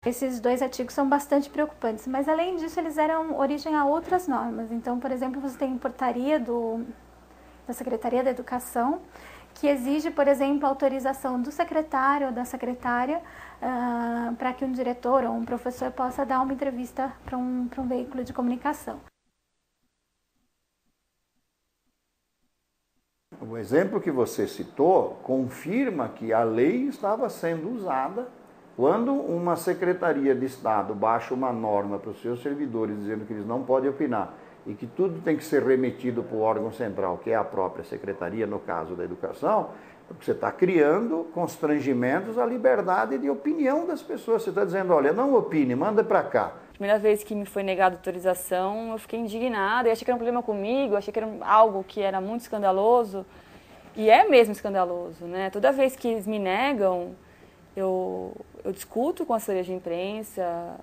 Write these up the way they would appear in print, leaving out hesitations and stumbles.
Esses dois artigos são bastante preocupantes, mas além disso eles deram origem a outras normas. Então, por exemplo, você tem portaria da Secretaria da Educação, que exige, por exemplo, a autorização do secretário ou da secretária para que um diretor ou um professor possa dar uma entrevista para um veículo de comunicação. O exemplo que você citou confirma que a lei estava sendo usada quando uma Secretaria de Estado baixa uma norma para os seus servidores dizendo que eles não podem opinar e que tudo tem que ser remetido para o órgão central, que é a própria Secretaria, no caso da Educação, porque você está criando constrangimentos à liberdade de opinião das pessoas. Você está dizendo, olha, não opine, manda para cá. Primeira vez que me foi negada autorização, eu fiquei indignada, eu achei que era um problema comigo, eu achei que era algo que era muito escandaloso, e é mesmo escandaloso, né? Toda vez que eles me negam, eu discuto com a assessoria de imprensa,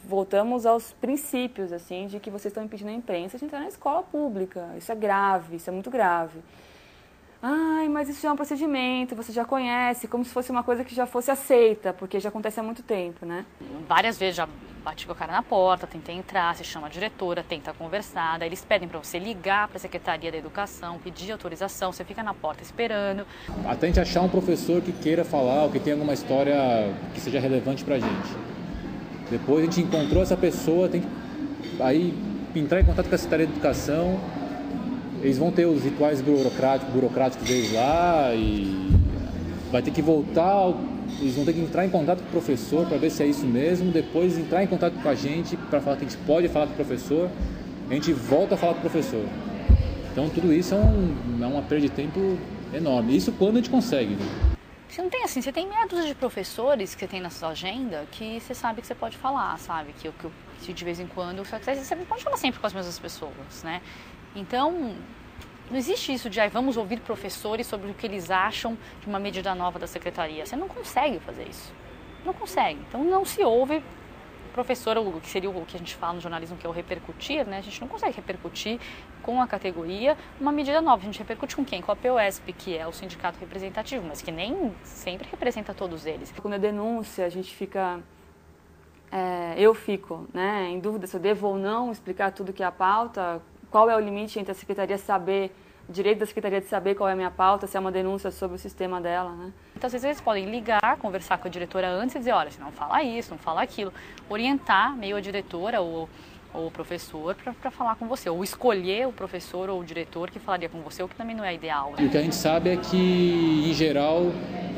voltamos aos princípios, assim, de que vocês estão impedindo a imprensa de entrar na escola pública. Isso é grave, isso é muito grave. Ai, mas isso já é um procedimento, você já conhece, como se fosse uma coisa que já fosse aceita, porque já acontece há muito tempo, né? Várias vezes já bati com a cara na porta, tentei entrar, se chama a diretora, tenta conversar, daí eles pedem para você ligar para a Secretaria da Educação, pedir autorização, você fica na porta esperando. Até a gente achar um professor que queira falar ou que tenha alguma história que seja relevante para a gente. Depois a gente encontrou essa pessoa, tem que aí entrar em contato com a Secretaria da Educação. Eles vão ter os rituais burocráticos deles lá e vai ter que voltar, eles vão ter que entrar em contato com o professor para ver se é isso mesmo, depois entrar em contato com a gente para falar que a gente pode falar com o professor, a gente volta a falar com o professor. Então tudo isso é uma perda de tempo enorme, isso quando a gente consegue. Né? Você não tem assim, você tem meia dúzia de professores que você tem na sua agenda que você sabe que você pode falar, sabe? Que de vez em quando, você não pode falar sempre com as mesmas pessoas, né? Então, não existe isso de vamos ouvir professores sobre o que eles acham de uma medida nova da secretaria. Você não consegue fazer isso. Não consegue. Então, não se ouve professor, o que seria o que a gente fala no jornalismo, que é o repercutir, né? A gente não consegue repercutir com a categoria uma medida nova. A gente repercute com quem? Com a POSP, que é o sindicato representativo, mas que nem sempre representa todos eles. Quando é denúncia, a gente fica... eu fico, né, em dúvida se eu devo ou não explicar tudo que é a pauta. Qual é o limite entre a secretaria saber, o direito da secretaria de saber qual é a minha pauta, se é uma denúncia sobre o sistema dela, né? Então, às vezes, eles podem ligar, conversar com a diretora antes e dizer, olha, você não fala isso, não fala aquilo. Orientar meio a diretora ou o professor para falar com você. Ou escolher o professor ou o diretor que falaria com você, o que também não é ideal. E o que a gente sabe é que, em geral,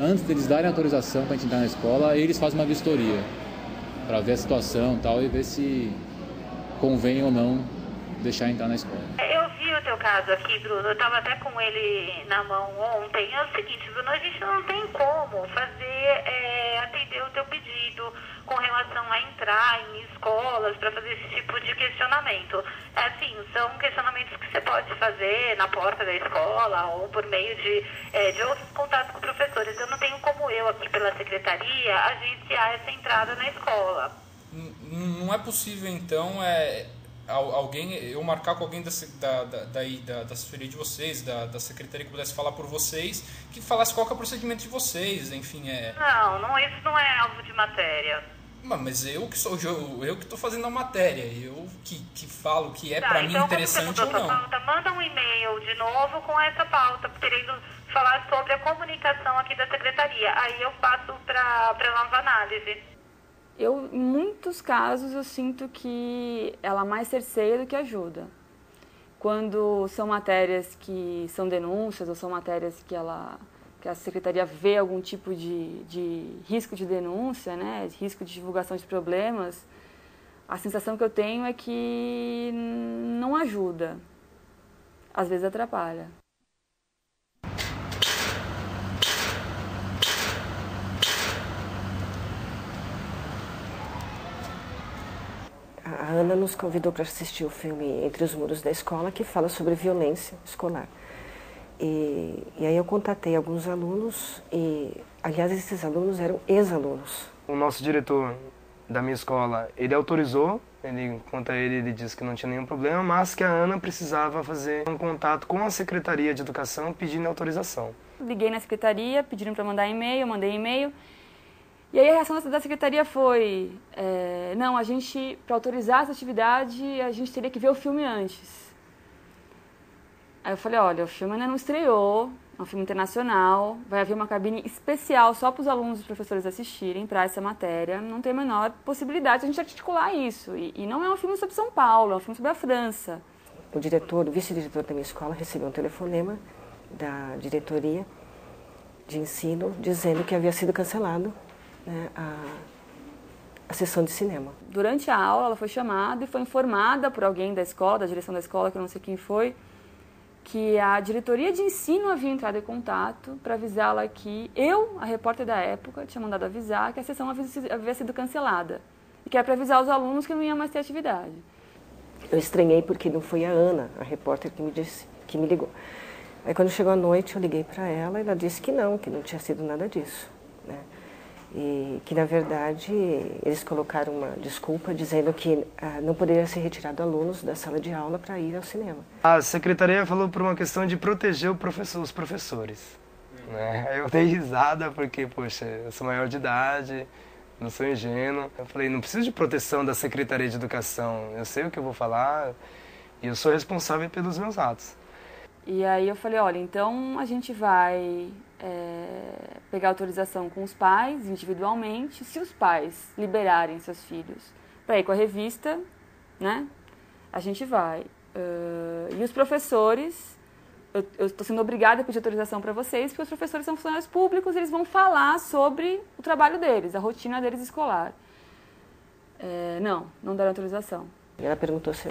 antes deles darem autorização para a gente entrar na escola, eles fazem uma vistoria para ver a situação e tal, e ver se convém ou não deixar entrar na escola. Eu vi o teu caso aqui, Bruno, eu estava até com ele na mão ontem. É o seguinte, Bruno, a gente não tem como atender o teu pedido com relação a entrar em escolas para fazer esse tipo de questionamento. Assim, são questionamentos que você pode fazer na porta da escola ou por meio de outros contatos com professores. Eu não tenho como eu aqui pela secretaria agenciar essa entrada na escola. Não é possível, então, eu marcar com alguém da assessoria de vocês, da secretaria que pudesse falar por vocês, que falasse qual que é o procedimento de vocês, enfim, Não, isso não é alvo de matéria. Mas eu que estou fazendo a matéria, eu que falo que é para mim interessante ou não. Pauta, manda um e-mail de novo com essa pauta, querendo falar sobre a comunicação aqui da secretaria. Aí eu passo para nova análise. Em muitos casos, eu sinto que ela mais cerceia do que ajuda. Quando são matérias que são denúncias ou são matérias que a secretaria vê algum tipo de risco de denúncia, né, risco de divulgação de problemas, a sensação que eu tenho é que não ajuda. Às vezes atrapalha. A Ana nos convidou para assistir o filme Entre os Muros da Escola, que fala sobre violência escolar. E aí eu contatei alguns alunos e, aliás, esses alunos eram ex-alunos. O nosso diretor da minha escola, ele autorizou, ele disse que não tinha nenhum problema, mas que a Ana precisava fazer um contato com a Secretaria de Educação pedindo autorização. Liguei na secretaria, pediram para mandar e-mail, eu mandei e-mail. E aí a reação da secretaria foi, não, a gente, para autorizar essa atividade, a gente teria que ver o filme antes. Aí eu falei, olha, o filme ainda não estreou, é um filme internacional, vai haver uma cabine especial só para os alunos e os professores assistirem para essa matéria, não tem a menor possibilidade de a gente articular isso. E não é um filme sobre São Paulo, é um filme sobre a França. O diretor, o vice-diretor da minha escola recebeu um telefonema da diretoria de ensino dizendo que havia sido cancelado, né, a sessão de cinema. Durante a aula, ela foi chamada e foi informada por alguém da escola, da direção da escola, que eu não sei quem foi, que a diretoria de ensino havia entrado em contato para avisá-la que eu, a repórter da época, tinha mandado avisar que a sessão havia sido cancelada. E que era para avisar os alunos que não ia mais ter atividade. Eu estranhei porque não foi a Ana, a repórter, que me ligou. Aí quando chegou a noite eu liguei para ela e ela disse que não tinha sido nada disso, né? E que na verdade eles colocaram uma desculpa dizendo que não poderia ser retirado alunos da sala de aula para ir ao cinema. A secretaria falou por uma questão de proteger os professores, né? Eu dei risada porque, poxa, eu sou maior de idade, não sou ingênuo. Eu falei, não preciso de proteção da Secretaria de Educação, eu sei o que eu vou falar e eu sou responsável pelos meus atos. E aí eu falei, olha, então a gente vai pegar autorização com os pais, individualmente, se os pais liberarem seus filhos para ir com a revista, né, a gente vai. E os professores, eu estou sendo obrigada a pedir autorização para vocês, porque os professores são funcionários públicos, eles vão falar sobre o trabalho deles, a rotina deles escolar. Não deram autorização. Ela perguntou se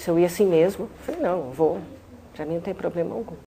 eu ia assim mesmo. Eu falei, não, vou. Para mim não tem problema algum.